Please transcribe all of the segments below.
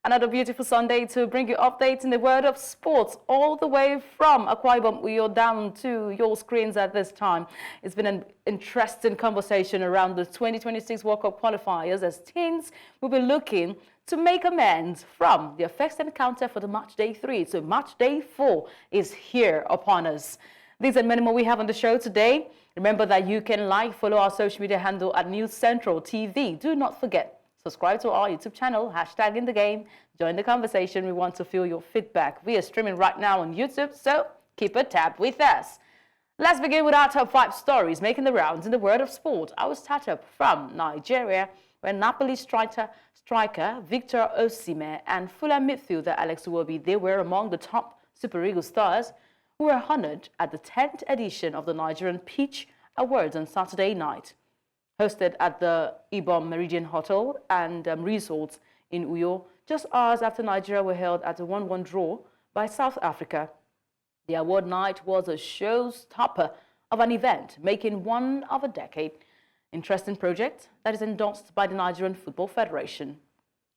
Another beautiful Sunday to bring you updates in the world of sports all the way from Akwa Ibom. We are down to your screens at this time. It's been an interesting conversation around the 2026 World Cup qualifiers as teams will be looking to make amends from their first encounter for the match day 3. So match day 4 is here upon us. These and many more we have on the show today. Remember that you can follow our social media handle at News Central TV. Do not forget, subscribe to our YouTube channel, #InTheGame. Join the conversation. We want to feel your feedback. We are streaming right now on YouTube, so keep a tab with us. Let's begin with our top 5 stories making the rounds in the world of sport. I will start up from Nigeria, where Napoli striker Victor Osimhen and Fulham midfielder Alex Iwobi, they were among the top Super Eagles stars who were honored at the 10th edition of the Nigerian Peach Awards on Saturday night. Hosted at the Ibom Meridian Hotel and Resorts in Uyo, just hours after Nigeria were held at a 1-1 draw by South Africa. The award night was a showstopper of an event, making one of a decade. Interesting project that is endorsed by the Nigerian Football Federation.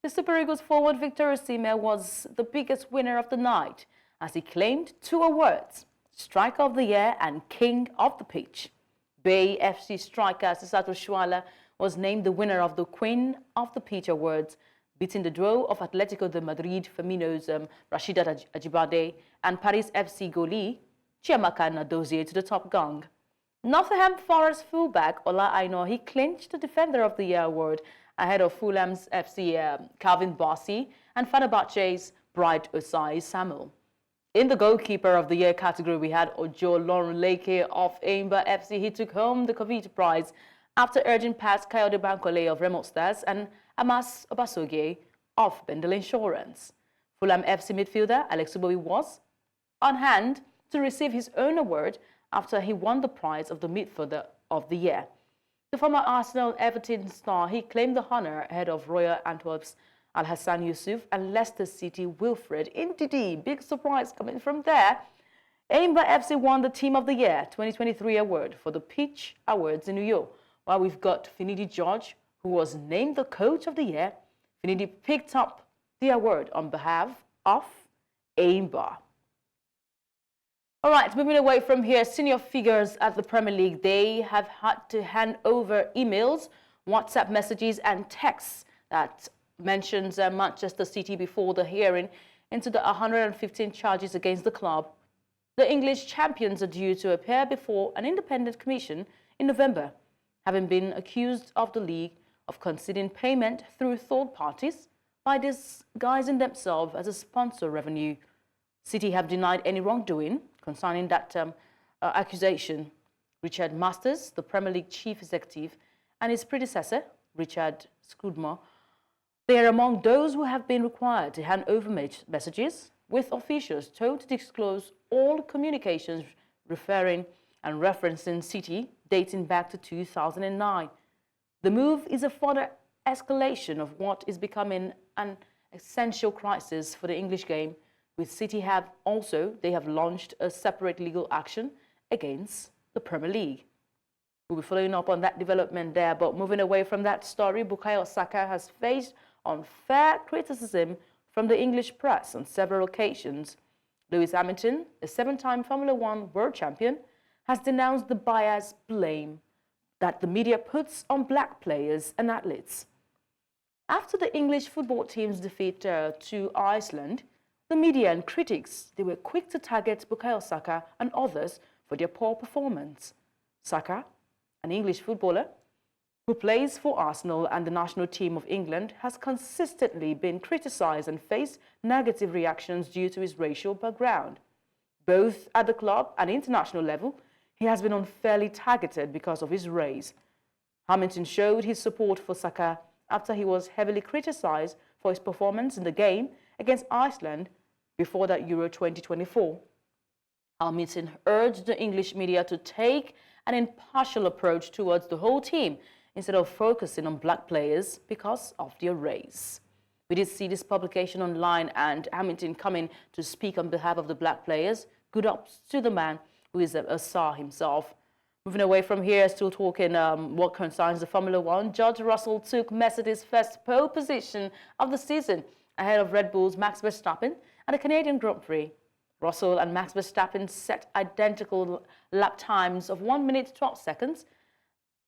The Super Eagles forward Victor Osimhen was the biggest winner of the night, as he claimed 2 awards, Striker of the Year and King of the Pitch. Bay FC striker Sisato Shuala was named the winner of the Queen of the Pitch Awards, beating the duo of Atletico de Madrid Firmino's Rashidat Ajibade and Paris FC goalie Chiamaka Nadozie to the top gong. Nottingham Forest fullback Ola Aina, he clinched the Defender of the Year award ahead of Fulham's FC Calvin Bassey and Fenerbahce's Bright Osai Samuel. In the Goalkeeper of the Year category, we had Ojo Lauren Leke of Aimba FC. He took home the Covite prize after urging past Kayode Bankole of Remo Stars and Amas Obasogie of Bendel Insurance. Fulham FC midfielder Alex Iwobi was on hand to receive his own award after he won the prize of the midfielder of the year. The former Arsenal Everton star, he claimed the honor ahead of Royal Antwerp's Al-Hassan Yusuf and Leicester City Wilfred Ndidi. Big surprise coming from there. Aimba FC won the Team of the Year 2023 award for the Peach Awards in New York, while we've got Finidi George, who was named the Coach of the Year. Finidi picked up the award on behalf of Aimba. All right, moving away from here, senior figures at the Premier League, they have had to hand over emails, WhatsApp messages and texts that mentions Manchester City before the hearing into the 115 charges against the club. The English champions are due to appear before an independent commission in November, having been accused of the league of conceding payment through third parties by disguising themselves as a sponsor revenue. City have denied any wrongdoing concerning that accusation. Richard Masters, the Premier League chief executive, and his predecessor, Richard Scrutinized, they are among those who have been required to hand over messages, with officials told to disclose all communications referring and referencing City dating back to 2009. The move is a further escalation of what is becoming an essential crisis for the English game, with City they have launched a separate legal action against the Premier League. We'll be following up on that development there, but moving away from that story, Bukayo Saka has faced unfair criticism from the English press on several occasions. Lewis Hamilton, a 7-time Formula One world champion, has denounced the biased blame that the media puts on black players and athletes. After the English football team's defeat to Iceland, the media and critics, they were quick to target Bukayo Saka and others for their poor performance. Saka, an English footballer who plays for Arsenal and the national team of England, has consistently been criticised and faced negative reactions due to his racial background. Both at the club and international level, he has been unfairly targeted because of his race. Hamilton showed his support for Saka after he was heavily criticised for his performance in the game against Iceland before that Euro 2024. Hamilton urged the English media to take an impartial approach towards the whole team instead of focusing on black players because of their race. We did see this publication online and Hamilton coming to speak on behalf of the black players. Good ups to the man who is a star himself. Moving away from here, still talking what concerns the Formula One, George Russell took Mercedes' first pole position of the season ahead of Red Bull's Max Verstappen at the Canadian Grand Prix. Russell and Max Verstappen set identical lap times of 1 minute 12 seconds,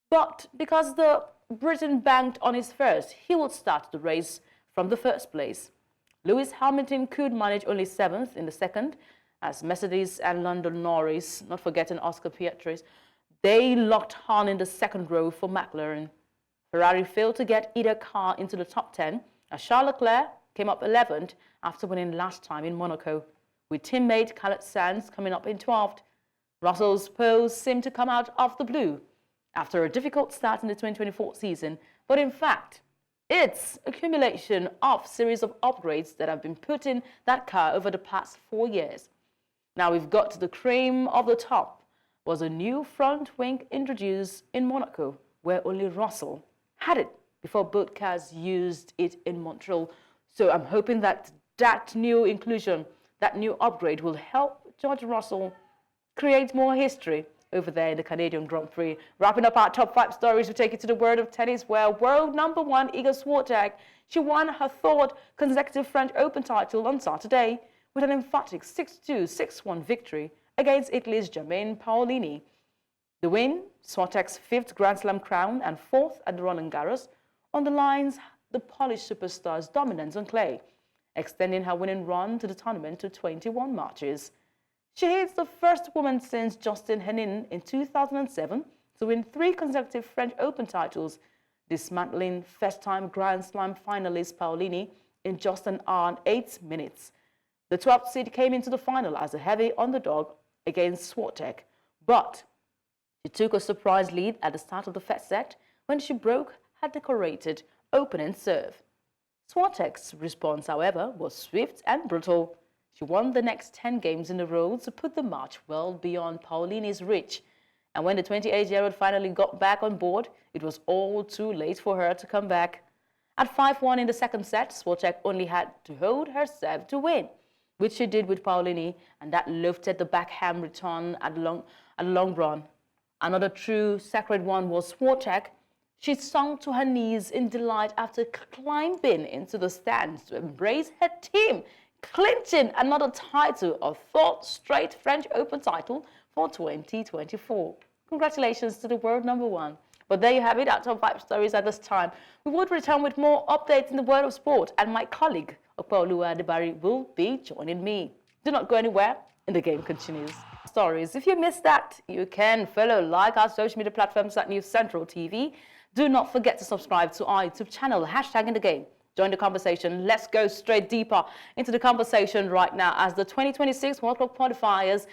but because the Briton banked on his first, he would start the race from the first place. Lewis Hamilton could manage only 7th in the second, as Mercedes and London Norris, not forgetting Oscar Piastri, they locked on in the second row for McLaren. Ferrari failed to get either car into the top 10, as Charles Leclerc came up 11th after winning last time in Monaco, with teammate Carlos Sainz coming up in 12th. Russell's pose seemed to come out of the blue after a difficult start in the 2024 season, but in fact, it's accumulation of series of upgrades that have been put in that car over the past 4 years. Now we've got to the cream of the top was a new front wing introduced in Monaco, where only Russell had it before both cars used it in Montreal. So I'm hoping that that new inclusion, that new upgrade will help George Russell create more history over there in the Canadian Grand Prix. Wrapping up our top 5 stories, we take it to the world of tennis, where world number 1 Iga Swiatek, she won her 3rd consecutive French Open title on Saturday with an emphatic 6-2, 6-1 victory against Italy's Germaine Paolini. The win, Swiatek's 5th Grand Slam crown and 4th at the Roland Garros, underlines the Polish superstar's dominance on clay, extending her winning run to the tournament to 21 matches. She is the first woman since Justine Henin in 2007 to win 3 consecutive French Open titles, dismantling first-time Grand Slam finalist Paolini in just an hour and 8 minutes. The 12th seed came into the final as a heavy underdog against Swiatek, but she took a surprise lead at the start of the first set when she broke her decorated opening serve. Swiatek's response, however, was swift and brutal. She won the next 10 games in a row to put the match well beyond Paolini's reach. And when the 28-year-old finally got back on board, it was all too late for her to come back. At 5-1 in the second set, Swiatek only had to hold her serve to win, which she did with Paolini, and that lifted the backhand return at long run. Another true sacred one was Swiatek. She sunk to her knees in delight after climbing into the stands to embrace her team, clinching another title, a 4th straight French Open title for 2024. Congratulations to the world number 1. But there you have it, our top 5 stories at this time. We would return with more updates in the world of sport, and my colleague, Okpaoluwa Adebari, will be joining me. Do not go anywhere, and the game continues. Stories. If you missed that, you can follow, like our social media platforms at News Central TV. Do not forget to subscribe to our YouTube channel, #InTheGame. Join the conversation. Let's go straight deeper into the conversation right now as the 2026 World Cup Qualifiers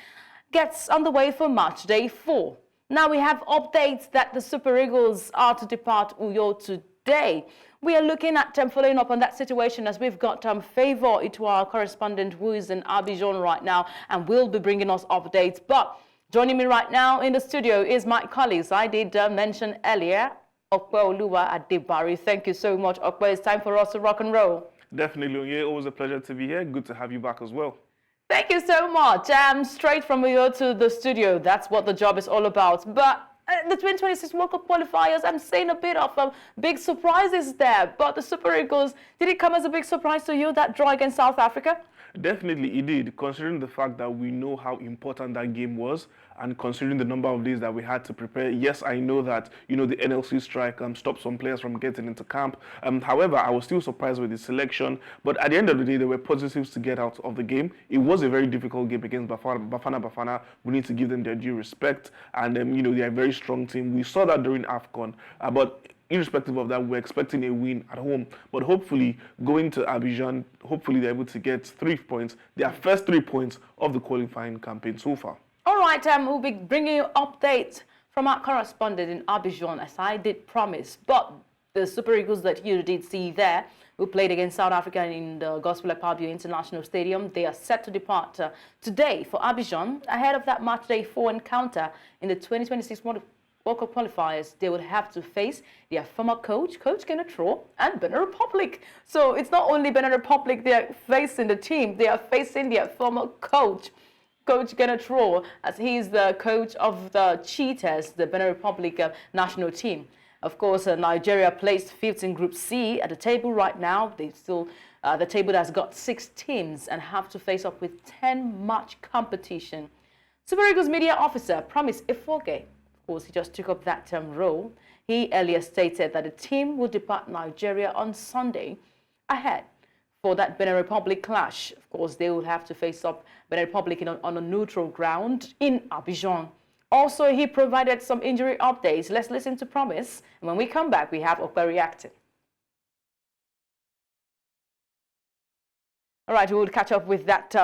gets underway for match day 4. Now we have updates that the Super Eagles are to depart Uyo today. We are looking at following up on that situation as we've got Favor into our correspondent who is in Abidjan right now and will be bringing us updates. But joining me right now in the studio is my colleagues. I did mention earlier, Okpaoluwa Adebari. Thank you so much, Okpa. It's time for us to rock and roll. Definitely, yeah. Always a pleasure to be here. Good to have you back as well. Thank you so much. Straight from here to the studio. That's what the job is all about. But the 2026 World Cup qualifiers, I'm seeing a bit of big surprises there. But the Super Eagles, did it come as a big surprise to you, that draw against South Africa? Definitely it did, considering the fact that we know how important that game was and considering the number of days that we had to prepare. Yes, I know that, the NLC strike stopped some players from getting into camp. However, I was still surprised with the selection. But at the end of the day, there were positives to get out of the game. It was a very difficult game against Bafana. We need to give them their due respect. And, they are a very strong team. We saw that during AFCON. But irrespective of that, we're expecting a win at home. But hopefully, going to Abidjan, hopefully they're able to get 3 points, their first 3 points of the qualifying campaign so far. All right, we'll be bringing you updates from our correspondent in Abidjan, as I did promise. But the Super Eagles that you did see there, who played against South Africa in the Gospel Akpabio International Stadium, they are set to depart today for Abidjan ahead of that match day 4 encounter in the 2026 World Cup qualifiers. They would have to face their former coach, Coach Gernot Rohr, and Benin Republic. So it's not only Benin Republic they are facing the team, they are facing their former coach, Coach Gernot Rohr, as he's the coach of the Cheetahs, the Benin Republic national team. Of course, Nigeria placed 5th in Group C at the table right now. They still The table has got 6 teams and have to face up with 10-match competition. Super Eagles media officer Promise Ifoge, of course, he just took up that role. He earlier stated that the team will depart Nigeria on Sunday ahead for that Benin Republic clash. Of course, they will have to face up Benin Republic on a neutral ground in Abidjan. Also, he provided some injury updates. Let's listen to Promise. And when we come back, we have Okpe reacting. All right, we will catch up with that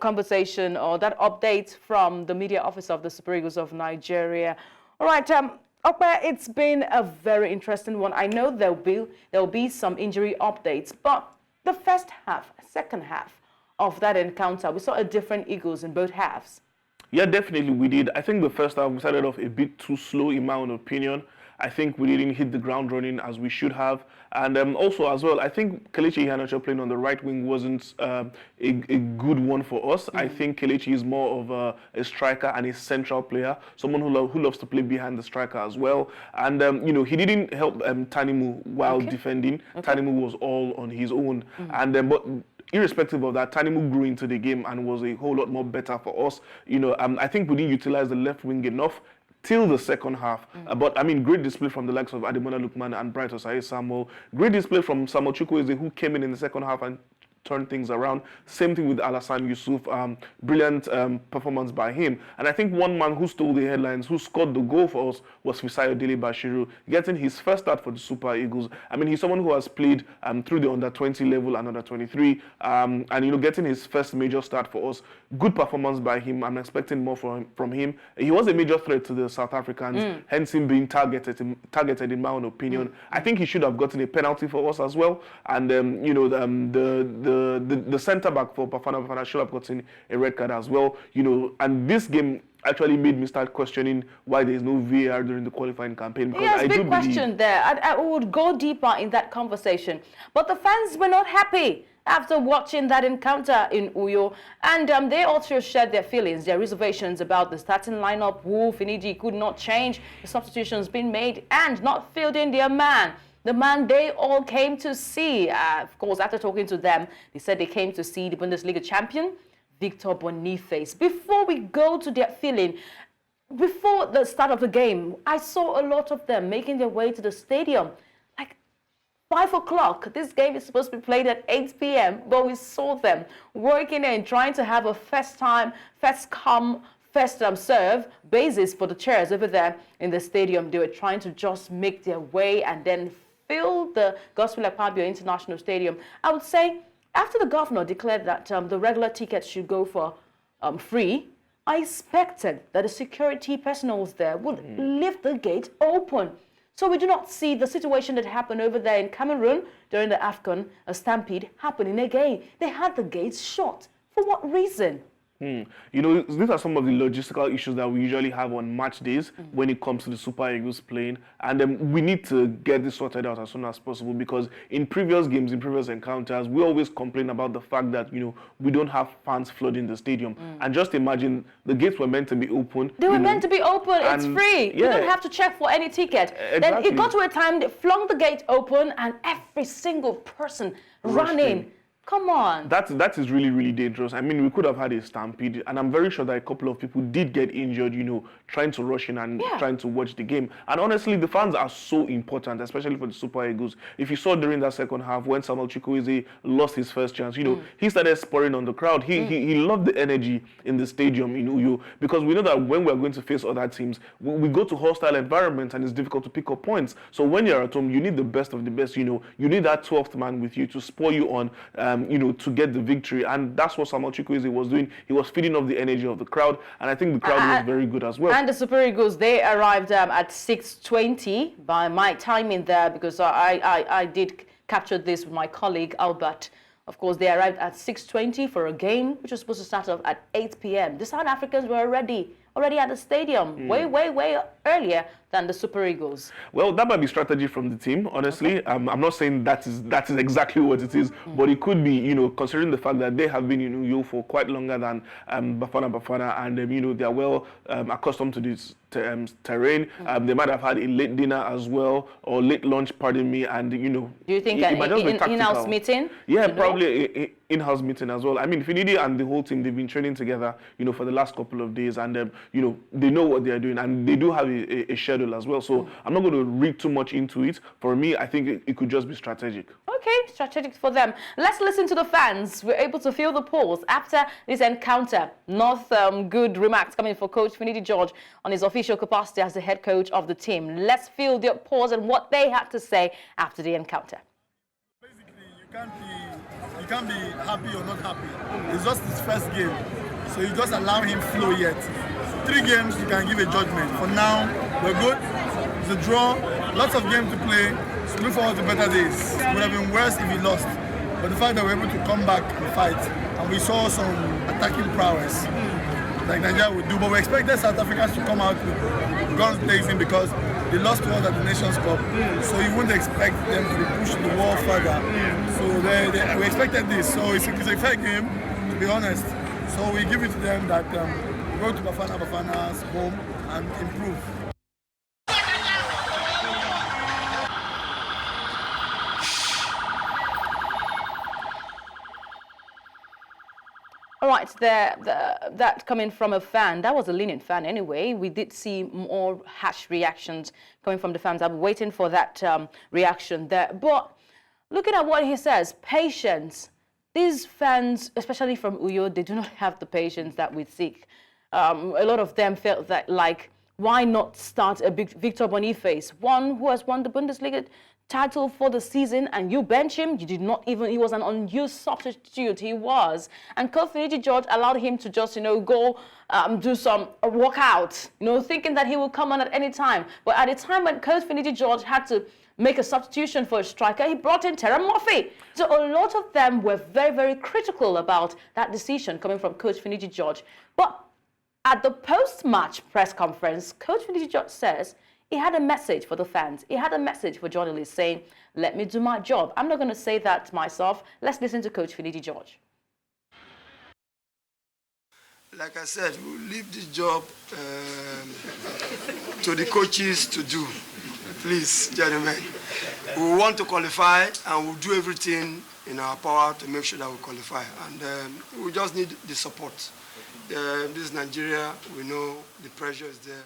conversation or that update from the media officer of the Super Eagles of Nigeria. All right, Okpe, it's been a very interesting one. I know there'll be some injury updates, but the first half, second half of that encounter, we saw a different Eagles in both halves. Yeah, definitely we did. I think the first half we started off a bit too slow in my own opinion. I think we didn't hit the ground running as we should have. And also as well, I think Kelechi Iheanacho playing on the right wing wasn't a good one for us. I think Kelechi is more of a striker and a central player, someone who loves to play behind the striker as well. And, he didn't help Tanimu while defending. Tanimu was all on his own. And but irrespective of that, Tanimu grew into the game and was a whole lot more better for us. I think we didn't utilize the left wing enough till the second half. But I mean, great display from the likes of Ademola Lookman and Bright Osayi Samuel. Great display from Samuel Chukwueze, who came in the second half and turned things around. Same thing with Alassane Yusuf. Brilliant performance by him. And I think one man who stole the headlines, who scored the goal for us, was Fisayo Dele Bashiru, getting his first start for the Super Eagles. I mean, he's someone who has played through the under-20 level and under-23, and getting his first major start for us. Good performance by him. I'm expecting more from him. He was a major threat to the South Africans, hence him being targeted in my own opinion. I think he should have gotten a penalty for us as well. And the centre back for Bafana should have gotten a red card as well. And this game actually made me start questioning why there is no VAR during the qualifying campaign. Because yes, big question there. I would go deeper in that conversation, but the fans were not happy after watching that encounter in Uyo, and they also shared their feelings, their reservations about the starting lineup. Finidi could not change, the substitutions being made, and not fielding their man. The man they all came to see. Of course, after talking to them, they said they came to see the Bundesliga champion, Victor Boniface. Before we go to their feeling, before the start of the game, I saw a lot of them making their way to the stadium. Like 5 o'clock, this game is supposed to be played at 8 p.m., but we saw them working and trying to have a first come, first serve basis for the chairs over there in the stadium. They were trying to just make their way and then fill the Godswill Akpabio International Stadium. I would say after the governor declared that the regular tickets should go for free, I expected that the security personnel there would leave the gate open. So we do not see the situation that happened over there in Cameroon during the AFCON stampede happening again. They had the gates shut. For what reason? These are some of the logistical issues that we usually have on match days when it comes to the Super Eagles playing. And we need to get this sorted out as soon as possible, because in previous games, in previous encounters, we always complain about the fact that, we don't have fans flooding the stadium. And just imagine, the gates were meant to be open. They were meant to be open. It's free. You don't have to check for any ticket. Exactly. Then it got to a time they flung the gate open and every single person ran in. Come on. That is really, really dangerous. I mean, we could have had a stampede, and I'm very sure that a couple of people did get injured, trying to rush in and trying to watch the game. And honestly, the fans are so important, especially for the Super Eagles. If you saw during that second half, when Samuel Chukwueze lost his first chance, he started spurring on the crowd. He loved the energy in the stadium in Uyo, because we know that when we're going to face other teams, we go to hostile environments and it's difficult to pick up points. So when you're at home, you need the best of the best. You need that 12th man with you to spur you on. To get the victory. And that's what Samuel Chukwueze was doing. He was feeding off the energy of the crowd, and I think the crowd was very good as well. And the Super Eagles, they arrived at 6:20 by my timing there, because I did capture this with my colleague Albert. Of course, they arrived at 6:20 for a game which was supposed to start off at 8 p.m. The South Africans were already at the stadium way earlier than the Super Eagles? Well, that might be strategy from the team, honestly. I'm not saying that is exactly what it is, but it could be, considering the fact that they have been in Uyo for quite longer than Bafana, and, they are well accustomed to this terrain. They might have had a late dinner as well, or late lunch, pardon me, and, Do you think an in-house meeting? Yeah, probably an in-house meeting as well. I mean, Finidi and the whole team, they've been training together, for the last couple of days, and, they know what they are doing, and they do have a schedule as well. So I'm not going to read too much into it. For me, I think it could just be strategic. Okay, strategic for them. Let's listen to the fans. We're able to feel the pulse after this encounter. Not good remarks coming for Coach Finidi George on his official capacity as the head coach of the team. Let's feel their pulse and what they had to say after the encounter. Basically, you can't be happy or not happy. It's just his first game, so you just allow him flow yet. 3 games, you can give a judgment. For now, we're good. It's a draw. Lots of games to play. So look forward to better days. It would have been worse if we lost. But the fact that we're able to come back and fight, and we saw some attacking prowess, like Nigeria would do. But we expected South Africans to come out with guns blazing because they lost to us at the Nations Cup. So you wouldn't expect them to be pushing the wall further. So we expected this. So it's a fair game, to be honest. So we give it to them that go to Bafana's home and improve. All right, that coming from a fan, that was a lenient fan anyway. We did see more harsh reactions coming from the fans. I'm waiting for that reaction there. But looking at what he says, patience. These fans, especially from Uyo, they do not have the patience that we seek. A lot of them felt that, like, why not start a big Victor Boniface, one who has won the Bundesliga title for the season, and you bench him? You did not even, he was an unused substitute, he was. And Coach Finidi George allowed him to just, go do some workout, thinking that he will come on at any time. But at a time when Coach Finidi George had to make a substitution for a striker, he brought in Terem Murphy. So a lot of them were very, very critical about that decision coming from Coach Finidi George. But at the post-match press conference, Coach Finidi George says he had a message for the fans. He had a message for journalists saying, let me do my job. I'm not going to say that myself. Let's listen to Coach Finidi George. Like I said, we'll leave this job to the coaches to do. Please, gentlemen. We want to qualify, and we'll do everything in our power to make sure that we qualify. And we just need the support. This is Nigeria. We know the pressure is there.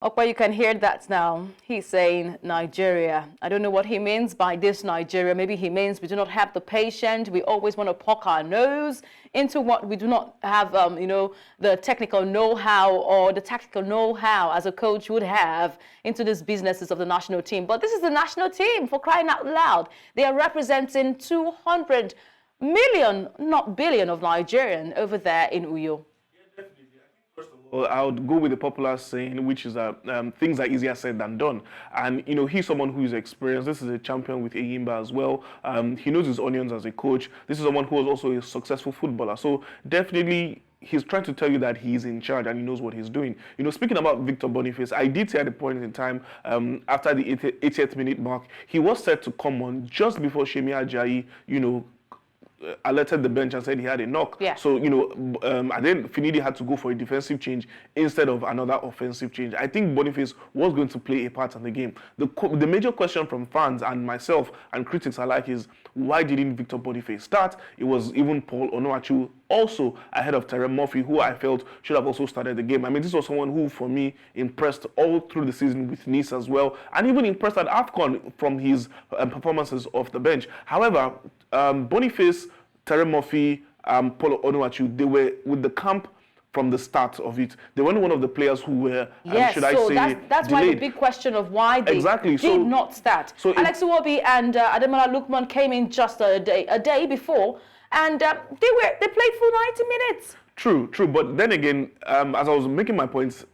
Okay, you can hear that now. He's saying Nigeria. I don't know what he means by this Nigeria. Maybe he means we do not have the patience. We always want to poke our nose into what we do not have, the technical know-how or the tactical know-how as a coach would have into these businesses of the national team. But this is the national team, for crying out loud. They are representing 200 million, not billion, of Nigerian over there in Uyo. Well, I would go with the popular saying, which is things are easier said than done. And, he's someone who is experienced. This is a champion with Eyimba as well. He knows his onions as a coach. This is someone who was also a successful footballer. So definitely, he's trying to tell you that he's in charge and he knows what he's doing. Speaking about Victor Boniface, I did say at a point in time, after the 80th minute mark, he was set to come on just before Shemi Ajayi, alerted the bench and said he had a knock. Yeah. So, and then Finidi had to go for a defensive change instead of another offensive change. I think Boniface was going to play a part in the game. The major question from fans and myself and critics alike is, why didn't Victor Boniface start? It was even Paul Onuachu also ahead of Terem Murphy, who I felt should have also started the game. I mean, this was someone who, for me, impressed all through the season with Nice as well, and even impressed at AFCON from his performances off the bench. However, Boniface, Terem Murphy, Paul Onuachu, they were with the camp from the start of it. They weren't one of the players who were, should I say, that's delayed. why the big question of why they did not start. So Alex Iwobi and Ademola Lookman came in just a day before, and they played for 90 minutes. True. But then again, as I was making my points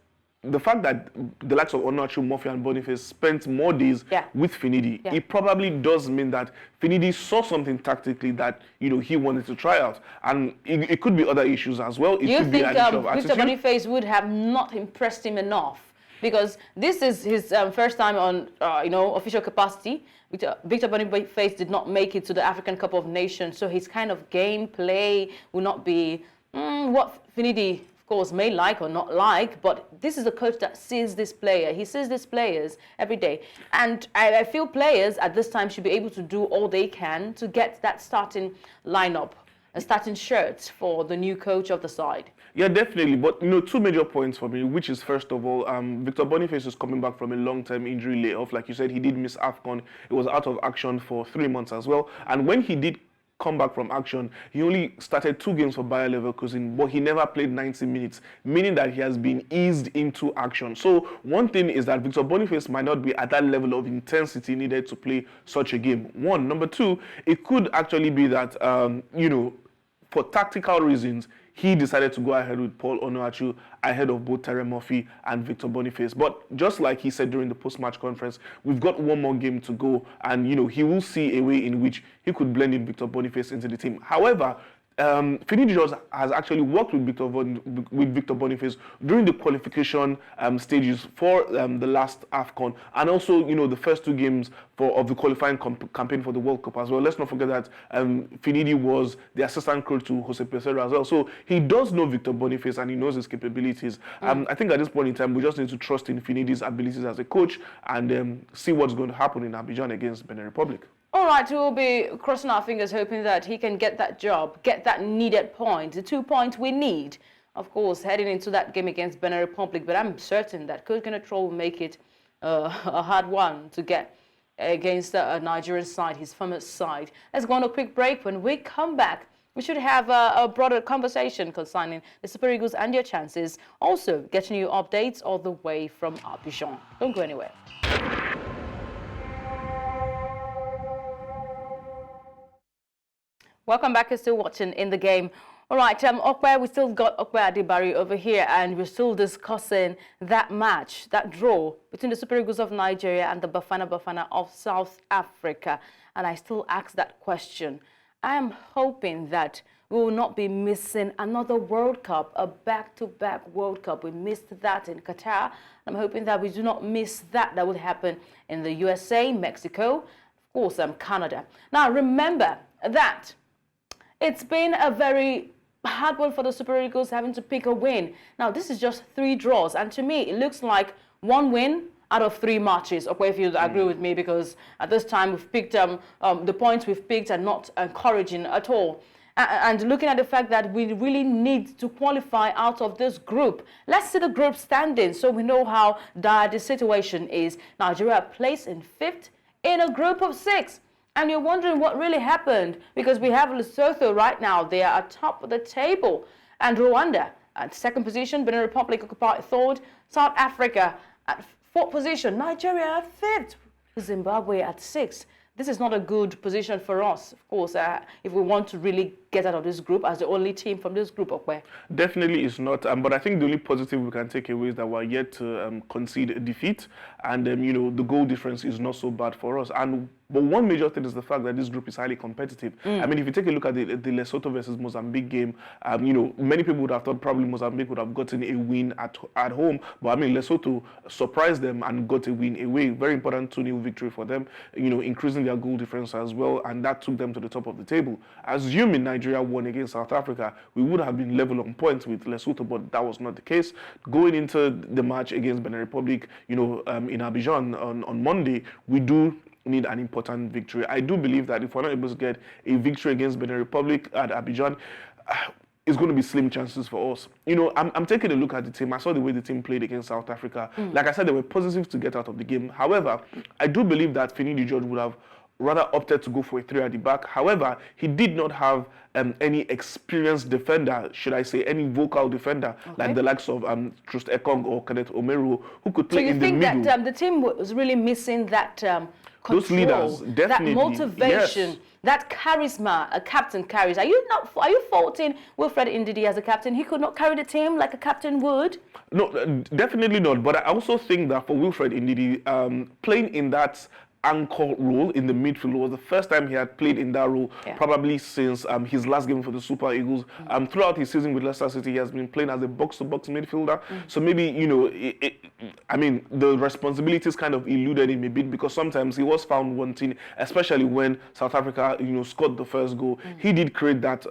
the fact that the likes of Onachu, Murphy, and Boniface spent more days with Finidi, it probably does mean that Finidi saw something tactically that he wanted to try out, and it could be other issues as well. Do you think Victor Boniface would have not impressed him enough? Because this is his first time on official capacity. Victor Boniface did not make it to the African Cup of Nations, so his kind of gameplay will not be what Finidi, of course, may like or not like, but this is a coach that sees this player. He sees these players every day. And I feel players at this time should be able to do all they can to get that starting lineup, a starting shirt for the new coach of the side. Yeah, definitely. But, two major points for me, which is, first of all, Victor Boniface is coming back from a long-term injury layoff. Like you said, he did miss AFCON. He was out of action for 3 months as well. And when he did come back from action, he only started 2 games for Bayer Leverkusen, but he never played 90 minutes, meaning that he has been eased into action. So one thing is that Victor Boniface might not be at that level of intensity needed to play such a game. One. Number two, it could actually be that, for tactical reasons, he decided to go ahead with Paul Onuachu ahead of both Terry Murphy and Victor Boniface. But just like he said during the post-match conference, we've got one more game to go, and he will see a way in which he could blend in Victor Boniface into the team. However, Finidi George has actually worked with Victor Boniface during the qualification stages for the last AFCON, and also the first 2 games of the qualifying campaign for the World Cup as well. Let's not forget that Finidi was the assistant coach to Jose Pesero as well, so he does know Victor Boniface and he knows his capabilities. I think at this point in time we just need to trust in Finidi's abilities as a coach and see what's going to happen in Abidjan against Benin Republic. All right, we'll be crossing our fingers, hoping that he can get that job, get that needed point, the 2 points we need, of course, heading into that game against Benin Republic. But I'm certain that Coach Gernot Rohr will make it a hard one to get against a Nigerian side, his former side. Let's go on a quick break. When we come back, we should have a broader conversation concerning the Super Eagles and their chances. Also, getting you updates all the way from Abidjan. Don't go anywhere. Welcome back. You're still watching In the Game. All right, Okwe, we still got Okwe Adibari over here, and we're still discussing that match, that draw between the Super Eagles of Nigeria and the Bafana of South Africa. And I still ask that question. I am hoping that we will not be missing another World Cup, a back-to-back World Cup. We missed that in Qatar. I'm hoping that we do not miss that. That would happen in the USA, Mexico, of course, Canada. Now, remember that it's been a very hard one for the Super Eagles having to pick a win. Now, this is just 3 draws, and to me, it looks like 1 win out of 3 matches. Okay, if you agree with me, because at this time we've picked the points we've picked are not encouraging at all. And looking at the fact that we really need to qualify out of this group. Let's see the group standing so we know how dire the situation is. Nigeria placed in 5th in a group of 6. And you're wondering what really happened, because we have Lesotho right now. They are at top of the table. And Rwanda at 2nd position, Benin Republic occupied 3rd, South Africa at 4th position, Nigeria at 5th, Zimbabwe at 6th. This is not a good position for us, of course, if we want to really get out of this group as the only team from this group. Okay? Definitely it's not, but I think the only positive we can take away is that we're yet to concede a defeat, and the goal difference is not so bad for us. But one major thing is the fact that this group is highly competitive. I mean, if you take a look at the Lesotho versus Mozambique game, many people would have thought probably Mozambique would have gotten a win at home, but I mean, Lesotho surprised them and got a win away. Very important 2-0 victory for them, increasing their goal difference as well, and that took them to the top of the table. Assuming Nigeria won against South Africa, we would have been level on points with Lesotho, but that was not the case. Going into the match against Benin Republic, in Abidjan on Monday, we do need an important victory. I do believe that if we're not able to get a victory against Benin Republic at Abidjan, it's going to be slim chances for us. I'm taking a look at the team. I saw the way the team played against South Africa. Like I said, there were positives to get out of the game. However, I do believe that Finidi George would have rather opted to go for a 3 at the back. However, he did not have any experienced defender, should I say, any vocal defender, like the likes of Trust Ekong or Kenneth Omeru, who could play in the middle. So you think that the team was really missing that control, those leaders, definitely, that motivation, yes. that charisma a captain carries? Are you faulting Wilfred Ndidi as a captain? He could not carry the team like a captain would? No, definitely not. But I also think that for Wilfred Ndidi, playing in that anchor role in the midfield was the first time he had played in that role, probably since his last game for the Super Eagles. Throughout his season with Leicester City, he has been playing as a box-to-box midfielder. So maybe, you know, the responsibilities kind of eluded him a bit, because sometimes he was found wanting, especially when South Africa, you know, scored the first goal. He did create that,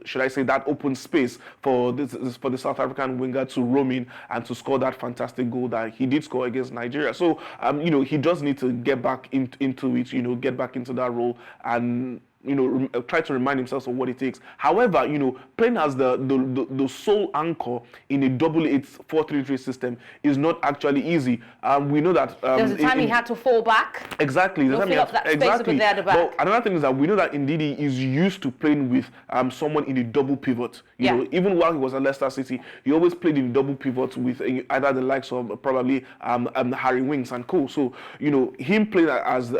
should I say, that open space for the South African winger to roam in and to score that fantastic goal that he did score against Nigeria. So, you know, he does need to get back into it, you know, get back into that role and, you know, try to remind himself of what it takes. However, you know, playing as the sole anchor in a 4-3-3 system is not actually easy. We know that there's a time he had to fall back. Exactly. Fill up that space over there at the back. But another thing is that we know that Ndidi is used to playing with someone in a double pivot. You know, even while he was at Leicester City, he always played in double pivot with either the likes of probably Harry Winks and co. So, you know, him playing as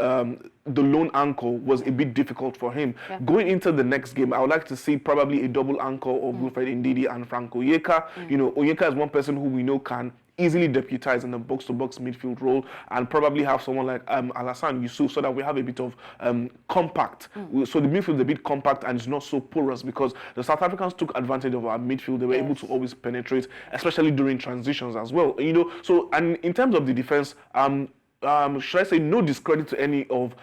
the lone anchor was a bit difficult for him. Going into the next game, I would like to see probably a double anchor of Wilfred Ndidi and Frank Onyeka. You know, Onyeka is one person who we know can easily deputize in the box-to-box midfield role, and probably have someone like Alassane Yusuf, so that we have a bit of compact. So the midfield is a bit compact and it's not so porous, because the South Africans took advantage of our midfield. They were able to always penetrate, especially during transitions as well. You know, so, and in terms of the defense, should I say, no discredit to any of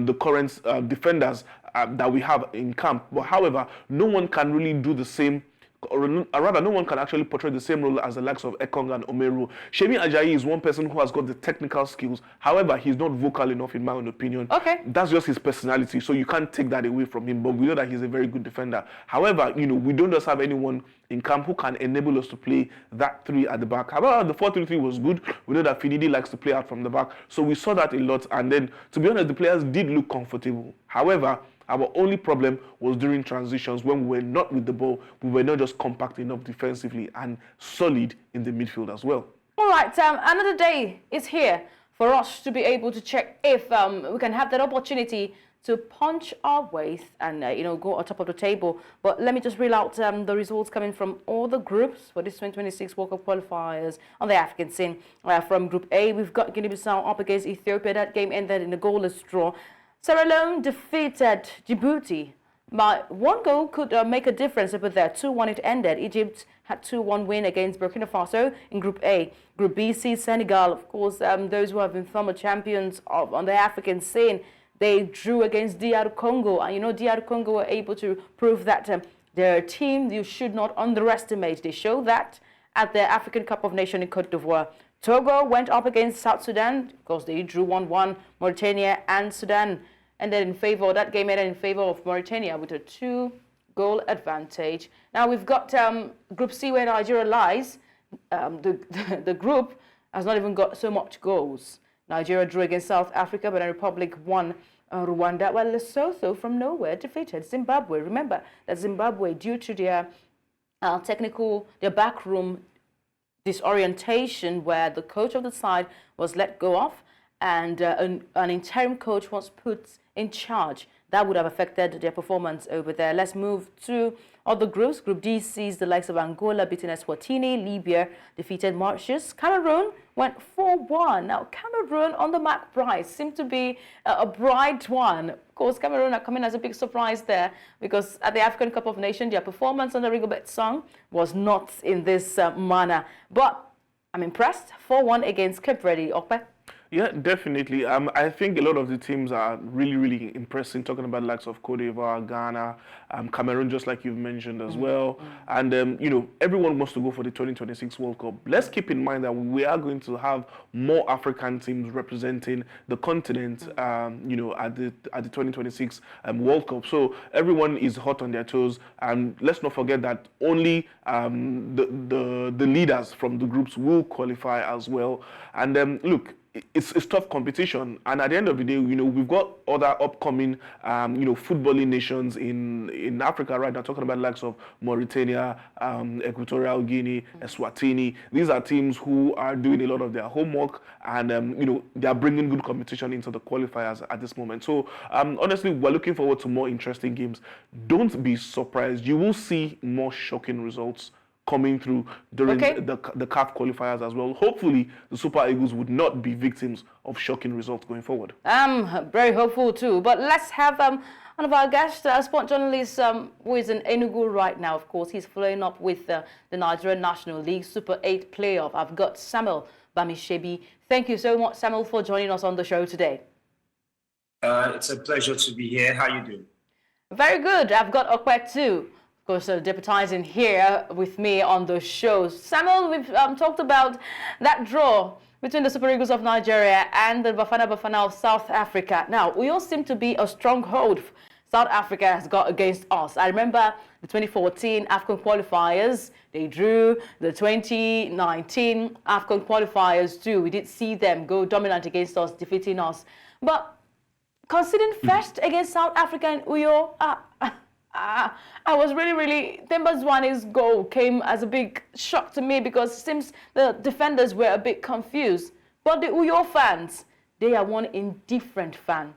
the current defenders that we have in camp. But however, no one can really do the same, or rather, no one can actually portray the same role as the likes of Ekong and Omeru. Shemi Ajayi is one person who has got the technical skills. However, he's not vocal enough, in my own opinion. That's just his personality, so you can't take that away from him. But we know that he's a very good defender. However, you know, we don't just have anyone in camp who can enable us to play that 3 at the back. However, the 4-3-3 was good. We know that Finidi likes to play out from the back, so we saw that a lot. And then, to be honest, the players did look comfortable. However, our only problem was during transitions, when we were not with the ball. We were not just compact enough defensively and solid in the midfield as well. All right, another day is here for us to be able to check if we can have that opportunity to punch our way and, you know, go on top of the table. But let me just reel out the results coming from all the groups for this 2026 World Cup qualifiers on the African scene. From Group A, we've got Guinea-Bissau up against Ethiopia. That game ended in a goalless draw. Sierra Leone defeated Djibouti. But one goal could make a difference over there. 2-1 it ended. Egypt had 2-1 win against Burkina Faso in Group A. Group B sees Senegal, of course, those who have been former champions on the African scene. They drew against DR Congo. And you know, DR Congo were able to prove that they're a team you should not underestimate. They showed that at the African Cup of Nations in Cote d'Ivoire. Togo went up against South Sudan because they drew 1-1, Mauritania and Sudan. And then that game ended in favor of Mauritania with a 2-goal advantage. Now we've got Group C, where Nigeria lies. The group has not even got so much goals. Nigeria drew against South Africa, Benin Republic won Rwanda. Well, Lesotho from nowhere defeated Zimbabwe. Remember that Zimbabwe, due to their their backroom disorientation, where the coach of the side was let go of and an interim coach was put in charge, that would have affected their performance over there. Let's move to other groups. Group D sees the likes of Angola beating Eswatini. Libya defeated Mauritius. Cameroon went 4-1. Now, Cameroon on the Mark Price seemed to be a bright one. Of course, Cameroon are coming as a big surprise there, because at the African Cup of Nations, their performance on the Rigobert song was not in this manner. But I'm impressed. 4-1 against Cape Verde. Okpe? Yeah, definitely. I think a lot of the teams are really, really impressive, talking about the likes of Cote d'Ivoire, Ghana, Cameroon, just like you've mentioned as well. And, you know, everyone wants to go for the 2026 World Cup. Let's keep in mind that we are going to have more African teams representing the continent, you know, at the 2026 World Cup. So everyone is hot on their toes. And let's not forget that only the leaders from the groups will qualify as well. And look, it's tough competition, and at the end of the day, we've got other upcoming, footballing nations in Africa right now. Talking about the likes of Mauritania, Equatorial Guinea, Eswatini. These are teams who are doing a lot of their homework, and they are bringing good competition into the qualifiers at this moment. So honestly, we're looking forward to more interesting games. Don't be surprised; you will see more shocking results coming through during the CAF qualifiers as well. Hopefully, the Super Eagles would not be victims of shocking results going forward. I'm very hopeful too. But let's have one of our guests, sport journalist, who is in Enugu right now. Of course, he's following up with the Nigerian National League Super 8 playoff. I've got Samuel Bamisebi. Thank you so much, Samuel, for joining us on the show today. It's a pleasure to be here. How you doing? Very good. I've got Okwe too. Of course, deputizing here with me on the show. Samuel, we've talked about that draw between the Super Eagles of Nigeria and the Bafana Bafana of South Africa. Now, we all seem to be a stronghold South Africa has got against us. I remember the 2014 AFCON qualifiers. They drew the 2019 AFCON qualifiers too. We did see them go dominant against us, defeating us. But considering first against South Africa and Uyo, I was really, Themba Zwane's goal came as a big shock to me because it seems the defenders were a bit confused. But the Uyo fans, they are one indifferent fan.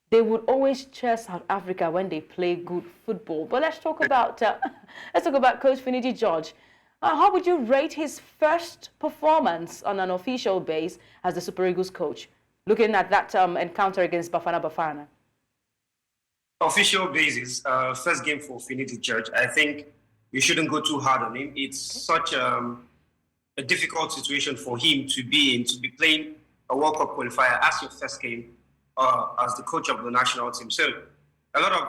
They would always cheer South Africa when they play good football. But let's talk about Coach Finidi George. How would you rate his first performance on an official base as the Super Eagles coach, looking at that encounter against Bafana Bafana? Official basis, first game for Finidi George. I think you shouldn't go too hard on him. It's such a difficult situation for him to be in, to be playing a World Cup qualifier as your first game as the coach of the national team. So a lot of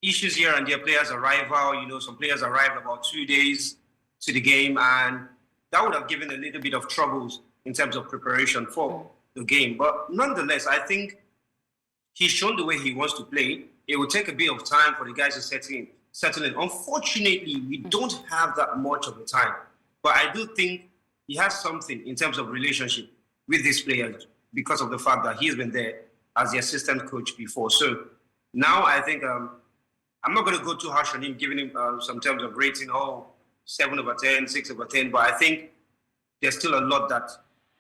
issues here and there. Players arrival, some players arrived about 2 days to the game, and that would have given a little bit of troubles in terms of preparation for the game. But nonetheless, I think he's shown the way he wants to play. It will take a bit of time for the guys to settle in. Unfortunately, we don't have that much of the time. But I do think he has something in terms of relationship with these players because of the fact that he's been there as the assistant coach before. So now I think I'm not going to go too harsh on him, giving him some terms of rating, 7/10, 6/10. But I think there's still a lot that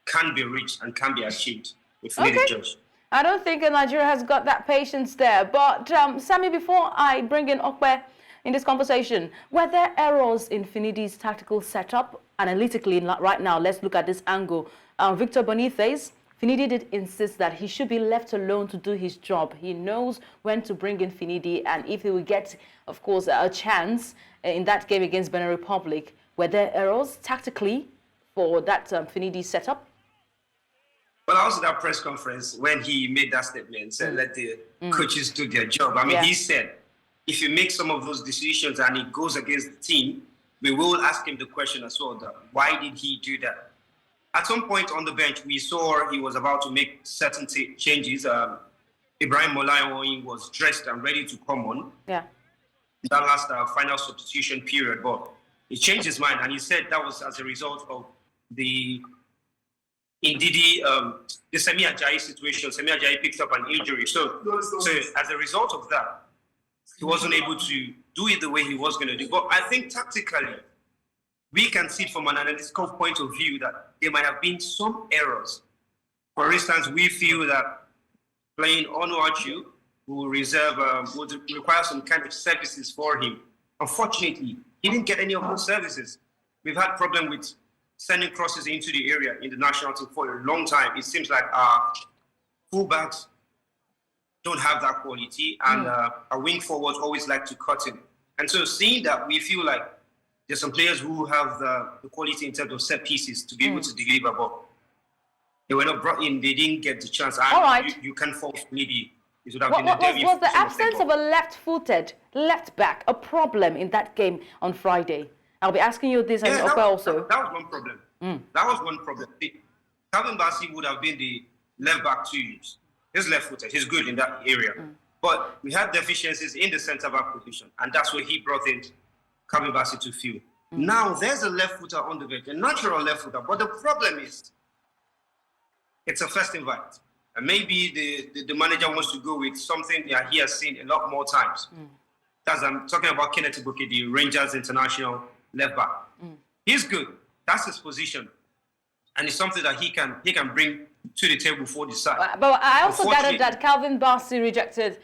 can be reached and can be achieved with Finidi George. I don't think Nigeria has got that patience there. But, Sammy, before I bring in Okwe in this conversation, were there errors in Finidi's tactical setup? Analytically, right now, let's look at this angle. Victor Boniface, Finidi did insist that he should be left alone to do his job. He knows when to bring in Finidi, and if he will get, of course, a chance in that game against Benin Republic, were there errors tactically for that Finidi setup? Well, I was at that press conference when he made that statement, said let the coaches do their job. I mean, he said, if you make some of those decisions and it goes against the team, we will ask him the question as well, why did he do that? At some point on the bench, we saw he was about to make certain changes. Ibrahim Molayo was dressed and ready to come on. Yeah. That last final substitution period, but he changed his mind and he said that was as a result of the Semi Ajayi situation. Semi Ajayi picked up an injury. So as a result of that, he wasn't able to do it the way he was going to do. But I think tactically, we can see from an analytical point of view that there might have been some errors. For instance, we feel that playing Onuachu would require some kind of services for him. Unfortunately, he didn't get any of those services. We've had problem with sending crosses into the area in the national team for a long time. It seems like our fullbacks don't have that quality, and our wing forwards always like to cut in. And so seeing that, we feel like there's some players who have the quality in terms of set pieces to be able to deliver, but they were not brought in. They didn't get the chance. All right. You can fault maybe. It would have was the absence of a left-footed left back a problem in that game on Friday? I'll be asking you this and also. That was one problem. That was one problem. Calvin Bassey would have been the left back to use. He's left-footed. He's good in that area. But we had deficiencies in the centre-back position, and that's where he brought in Calvin Bassey to fill. Now, there's a left-footer on the bench, a natural left-footer. But the problem is, it's a first invite. And maybe the manager wants to go with something that he has seen a lot more times. That's, I'm talking about Kenneth Ibuki, the Rangers international left back. He's good. That's his position. And it's something that he can bring to the table for the side. But I also gathered that Calvin Bassey rejected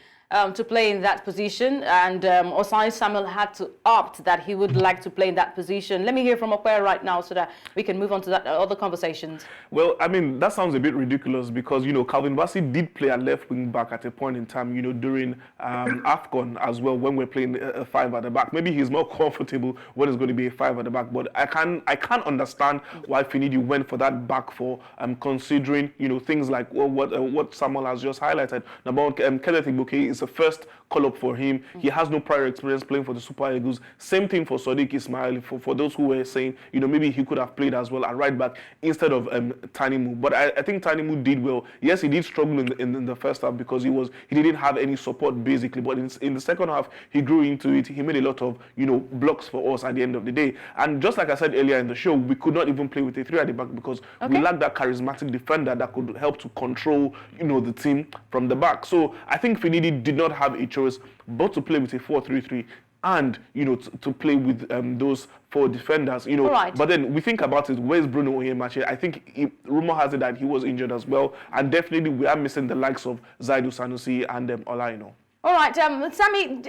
to play in that position, and Osai Samuel had to opt that he would like to play in that position. Let me hear from Okwere right now so that we can move on to that other conversations. Well, I mean, that sounds a bit ridiculous because, you know, Calvin Bassey did play at left wing back at a point in time, you know, during AFCON as well, when we're playing a five at the back. Maybe he's more comfortable when it's going to be a five at the back, but I can't understand why Finidi went for that back four, considering, you know, things like what Samuel has just highlighted. Number one, Kenneth Ibuki is the first call-up for him. He has no prior experience playing for the Super Eagles. Same thing for Sadiq Ismail, for those who were saying, you know, maybe he could have played as well at right back instead of Tanimu. But I think Tanimu did well. Yes, he did struggle in the first half because he didn't have any support basically. But in the second half, he grew into it. He made a lot of, you know, blocks for us at the end of the day. And just like I said earlier in the show, we could not even play with a three at the back because we lacked that charismatic defender that could help to control, you know, the team from the back. So I think Finidi did not have a choice but to play with a 4-3-3 and, you know, to play with those four defenders, you know. Right. But then we think about it, where's Bruno Onyemachi? I think rumor has it that he was injured as well, and definitely we are missing the likes of Zaidu Sanusi and Olaino. All right, Sammy,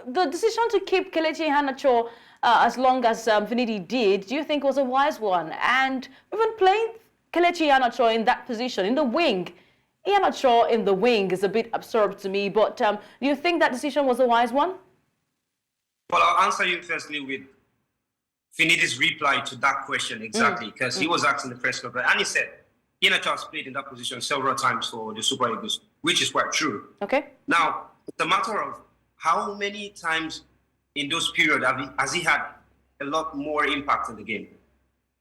the decision to keep Kelechi Iheanacho as long as Finidi did, do you think was a wise one? And even playing Kelechi Iheanacho in that position, in the wing, Iheanacho in the wing is a bit absurd to me, but do you think that decision was a wise one? Well, I'll answer you firstly with Finidi's reply to that question exactly, because he was asked in the press conference, and he said Iheanacho has played in that position several times for the Super Eagles, which is quite true. Okay. Now, it's a matter of how many times in those periods has he had a lot more impact in the game?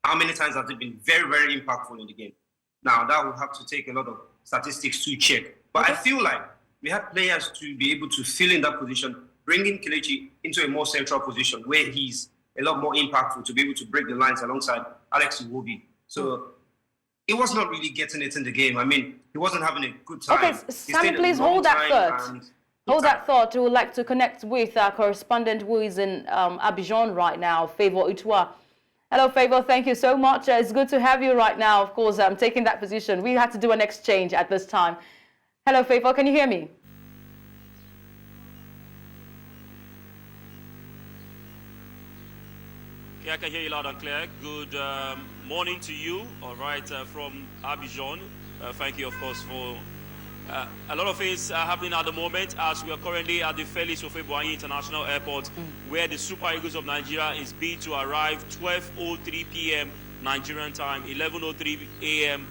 How many times has he been very, very impactful in the game? Now, that will have to take a lot of statistics to check. But I feel like we have players to be able to fill in that position, bringing Kelechi into a more central position where he's a lot more impactful to be able to break the lines alongside Alex Iwobi. So he was not really getting it in the game. I mean, he wasn't having a good time. Okay, Sammy, please hold that thought. Hold that thought. We would like to connect with our correspondent who is in Abidjan right now, Favor Utua. Hello, Favor. Thank you so much. It's good to have you right now. Of course, I'm taking that position. We had to do an exchange at this time. Hello, Favor. Can you hear me? Yeah, I can hear you loud and clear. Good morning to you. All right, from Abidjan. Thank you, of course, for a lot of things happening at the moment as we are currently at the Felix Ofe-Boigny International Airport, where the Super Eagles of Nigeria is being to arrive 12:03 p.m. Nigerian time, 11:03 a.m.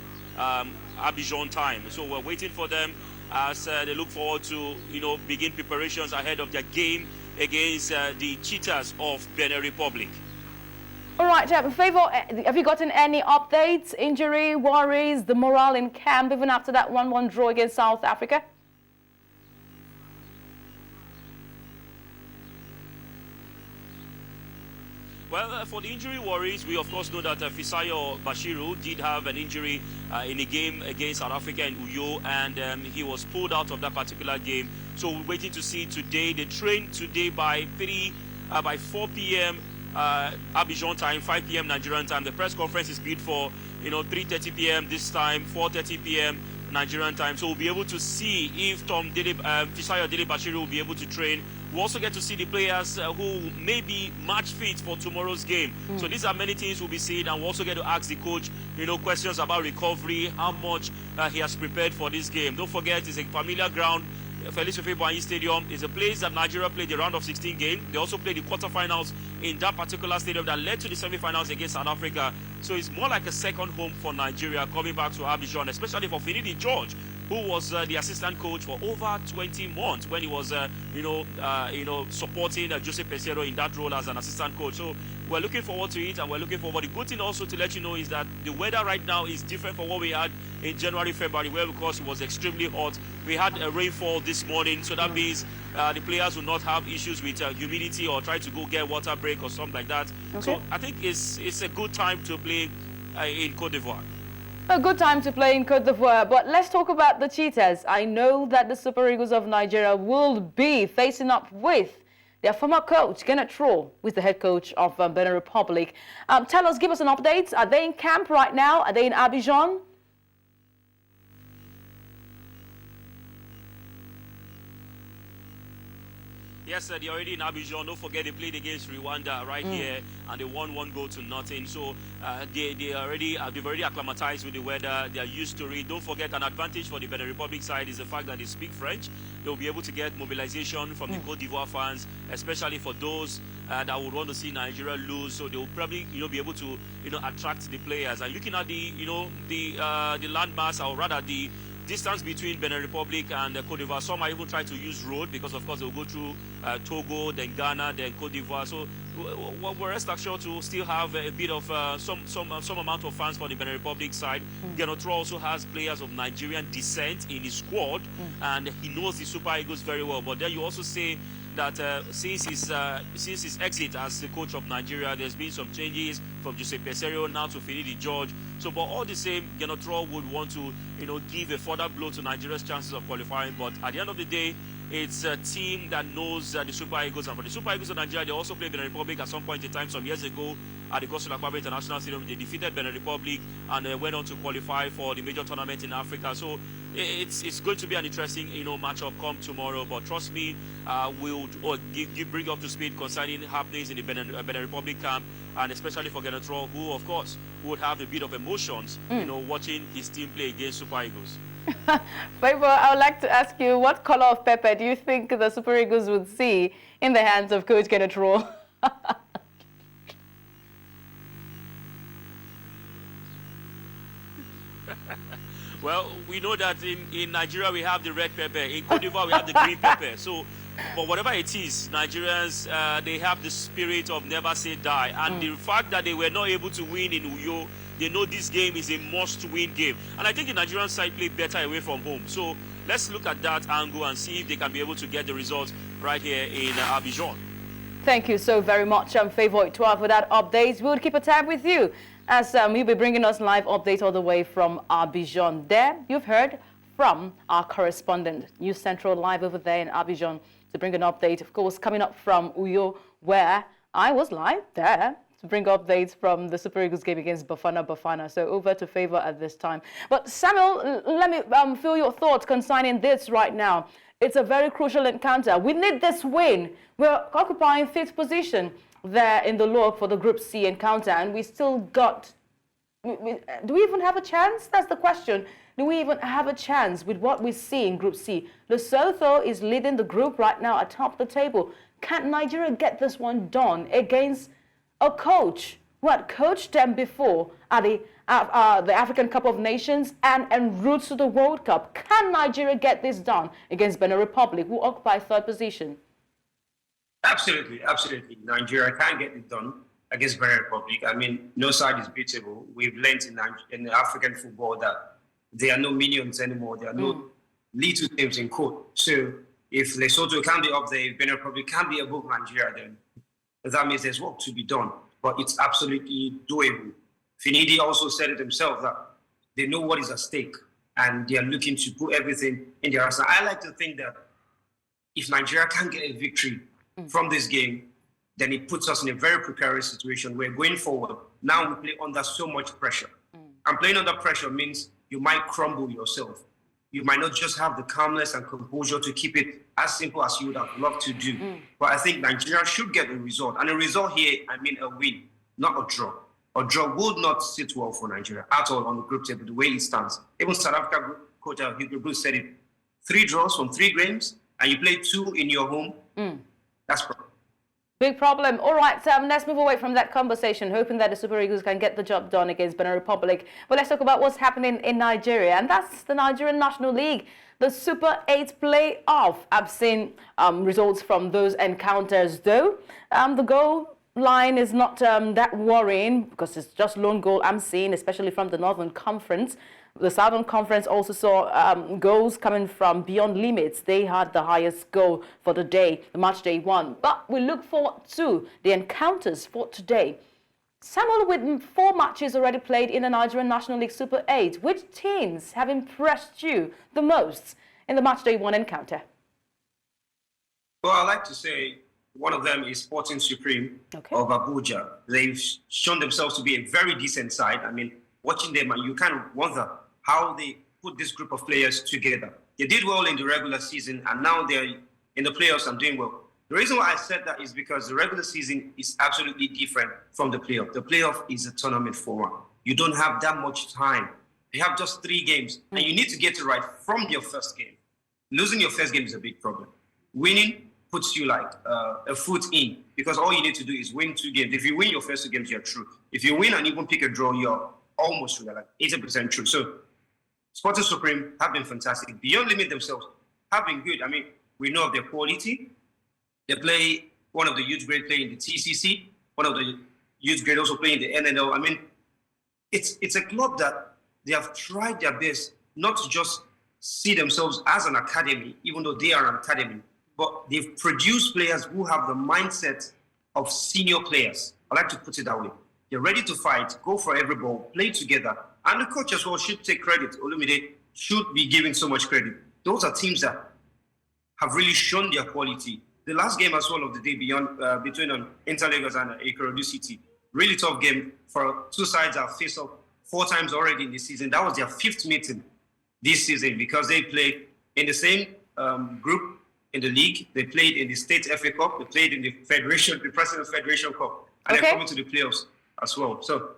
Abidjan time. So we're waiting for them as they look forward to, you know, begin preparations ahead of their game against the Cheetahs of Benin Republic. All right, Favor, have you gotten any updates, injury, worries, the morale in camp, even after that 1-1 draw against South Africa? Well, for the injury worries, we of course know that Fisayo Bashiru did have an injury in a game against South Africa in Uyo, and he was pulled out of that particular game. So we're waiting to see today. They train today by 4 p.m. Abidjan time, 5 p.m. Nigerian time. The press conference is built for, you know, 3:30 p.m. this time, 4:30 p.m. Nigerian time. So we'll be able to see if Fisayo Dele Bashiru will be able to train. We'll also get to see the players who may be match fit for tomorrow's game. So these are many things we'll be seeing, and we'll also get to ask the coach, you know, questions about recovery, how much he has prepared for this game. Don't forget, it's a familiar ground. Felix Ofe-Boigny Stadium is a place that Nigeria played the round of 16 game. They also played the quarterfinals in that particular stadium that led to the semi-finals against South Africa. So it's more like a second home for Nigeria coming back to Abidjan, especially for Finidi George, who was the assistant coach for over 20 months when he was, supporting Jose Peseiro in that role as an assistant coach. So we're looking forward to it, and we're looking forward. The good thing also to let you know is that the weather right now is different from what we had in January, February, where because it was extremely hot. We had a rainfall this morning, so that means the players will not have issues with humidity or try to go get water break or something like that. Okay. So I think it's a good time to play in Cote d'Ivoire. A good time to play in Côte d'Ivoire, but let's talk about the Cheetahs. I know that the Super Eagles of Nigeria will be facing up with their former coach, Gernot Rohr, who is the head coach of Benin Republic. Tell us, give us an update. Are they in camp right now? Are they in Abidjan? Yes, sir, they're already in Abidjan. Don't forget they played against Rwanda right here, and they won 1-0. So they've already acclimatized with the weather. They are used to it. Don't forget, an advantage for the Benin Republic side is the fact that they speak French. They'll be able to get mobilization from the Côte d'Ivoire fans, especially for those that would want to see Nigeria lose. So they'll probably be able to attract the players. And looking at the the landmass, or rather the distance between Benin Republic and Côte d'Ivoire, some might even try to use road because, of course, they'll go through Togo, then Ghana, then Côte d'Ivoire. So we're rest assured to still have a bit of some amount of fans for the Benin Republic side. Gernot Rohr also has players of Nigerian descent in his squad, and he knows the Super Eagles very well. But then you also say that since his exit as the coach of Nigeria, there's been some changes from Jose Peseiro now to Finidi George. So, but all the same, Gernot Rohr would want to, give a further blow to Nigeria's chances of qualifying. But at the end of the day, it's a team that knows the Super Eagles. And for the Super Eagles of Nigeria, they also played Benin Republic at some point in time, some years ago, at the Gospel Akpabio International Stadium. They defeated Benin Republic and went on to qualify for the major tournament in Africa. So it's going to be an interesting matchup come tomorrow. But trust me, we'll bring you up to speed concerning happenings in the Benin Republic camp, and especially for Gernot Rohr, who of course would have a bit of emotions, watching his team play against Super Eagles. Favor, I would like to ask you, what color of pepper do you think the Super Eagles would see in the hands of Coach Gernot Rohr? Well, we know that in Nigeria we have the red pepper. In Côte d'Ivoire we have the green pepper. So, but whatever it is, Nigerians, they have the spirit of never say die. And the fact that they were not able to win in Uyo, they know this game is a must-win game. And I think the Nigerian side played better away from home. So let's look at that angle and see if they can be able to get the results right here in Abidjan. Thank you so very much, Favor, for that update. We'll keep a tab with you as you'll be bringing us live updates all the way from Abidjan. There, you've heard from our correspondent, News Central, live over there in Abidjan, to bring an update, of course, coming up from Uyo, where I was live there to bring updates from the Super Eagles game against Bafana. So over to Favor at this time. But Samuel, let me feel your thoughts concerning this right now. It's a very crucial encounter. We need this win. We're occupying 5th position there in the log for the Group C encounter, and we still got... do we even have a chance? That's the question. Do we even have a chance with what we see in Group C? Lesotho is leading the group right now atop the table. Can Nigeria get this one done against a coach who had coached them before at the African Cup of Nations and en route to the World Cup? Can Nigeria get this done against Benin Republic, who occupy 3rd position? Absolutely. Nigeria can get it done against Benin Republic. I mean, no side is beatable. We've learned in African football that there are no minions anymore. There are no little teams in court. So if Lesotho can be up there, if Benin Republic can be above Nigeria, then that means there's work to be done. But it's absolutely doable. Finidi also said it himself that they know what is at stake and they are looking to put everything in their arsenal. I like to think that if Nigeria can get a victory from this game, then it puts us in a very precarious situation where going forward, now we play under so much pressure. And playing under pressure means you might crumble yourself. You might not just have the calmness and composure to keep it as simple as you would have loved to do. But I think Nigeria should get a result. And a result here, I mean a win, not a draw. A draw would not sit well for Nigeria at all on the group table, the way it stands. Even South Africa coach Hugo Bruce said it. 3 draws from 3 games, and you play 2 in your home. That's problem. Big problem. All right, let's move away from that conversation, hoping that the Super Eagles can get the job done against Benin Republic. But let's talk about what's happening in Nigeria, and that's the Nigerian National League, the Super 8 playoff. I've seen results from those encounters, though. The goal line is not that worrying because it's just lone goal I'm seeing, especially from the Northern Conference. The Southern Conference also saw goals coming from beyond limits. They had the highest goal for the day, the match day 1. But we look forward to the encounters for today. Samuel, with 4 matches already played in the Nigerian National League Super 8, which teams have impressed you the most in the matchday 1 encounter? Well, I like to say one of them is Sporting Supreme of Abuja. They've shown themselves to be a very decent side. I mean, watching them, you kind of wonder how they put this group of players together. They did well in the regular season, and now they're in the playoffs and doing well. The reason why I said that is because the regular season is absolutely different from the playoff. The playoff is a tournament format. You don't have that much time. You have just 3 games, and you need to get it right from your first game. Losing your first game is a big problem. Winning puts you like a foot in, because all you need to do is win 2 games. If you win your first 2 games, you're through. If you win and even pick a draw, you're almost through, like 80% true. So Sporting Supreme have been fantastic. Beyond Limit themselves have been good. I mean, we know of their quality. They play one of the youth grade play in the TCC, one of the youth grade also play in the NNL. I mean, it's a club that they have tried their best not to just see themselves as an academy, even though they are an academy, but they've produced players who have the mindset of senior players. I like to put it that way. They're ready to fight, go for every ball, play together. And the coach as well should take credit. Olumide should be given so much credit. Those are teams that have really shown their quality. The last game as well of the day between Interlagos and Ikorodu City, really tough game for 2 sides that have faced up 4 times already in the season. That was their 5th meeting this season because they played in the same group in the league. They played in the State FA Cup. They played in the Federation, the President Federation Cup, and they're coming to the playoffs as well. So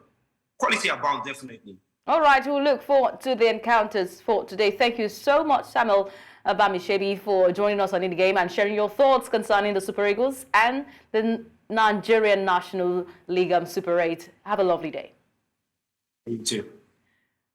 quality abound, definitely. All right, we'll look forward to the encounters for today. Thank you so much, Samuel Bamisebi, for joining us on In the Game and sharing your thoughts concerning the Super Eagles and the Nigerian National League Super 8. Have a lovely day. You too.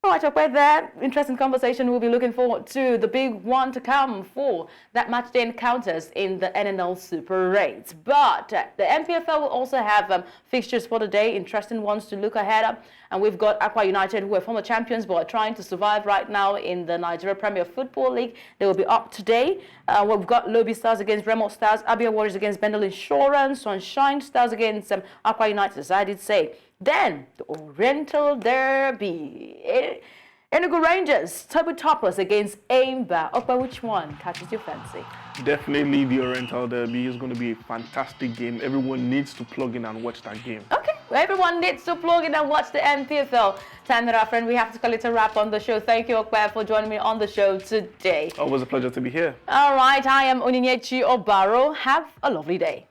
All right, up there, interesting conversation. We'll be looking forward to the big one to come for that match day encounters in the NNL Super 8. But the NPFL will also have fixtures for the day, interesting ones to look ahead of. And we've got Aqua United, who are former champions, but are trying to survive right now in the Nigeria Premier Football League. They will be up today. We've got Lobby Stars against Remo Stars, Abia Warriors against Bendel Insurance, Sunshine Stars against Aqua United, as I did say. Then, the Oriental Derby. Enugu Rangers, Table Toppers against Aimba. Okpa, which one catches your fancy? Definitely the Oriental Derby is going to be a fantastic game. Everyone needs to plug in and watch that game. Okay, well, everyone needs to plug in and watch the NPFL. Time that our friend, we have to call it a wrap on the show. Thank you, Okpa, for joining me on the show today. Always a pleasure to be here. All right, I am Onyinyechi Obaro. Have a lovely day.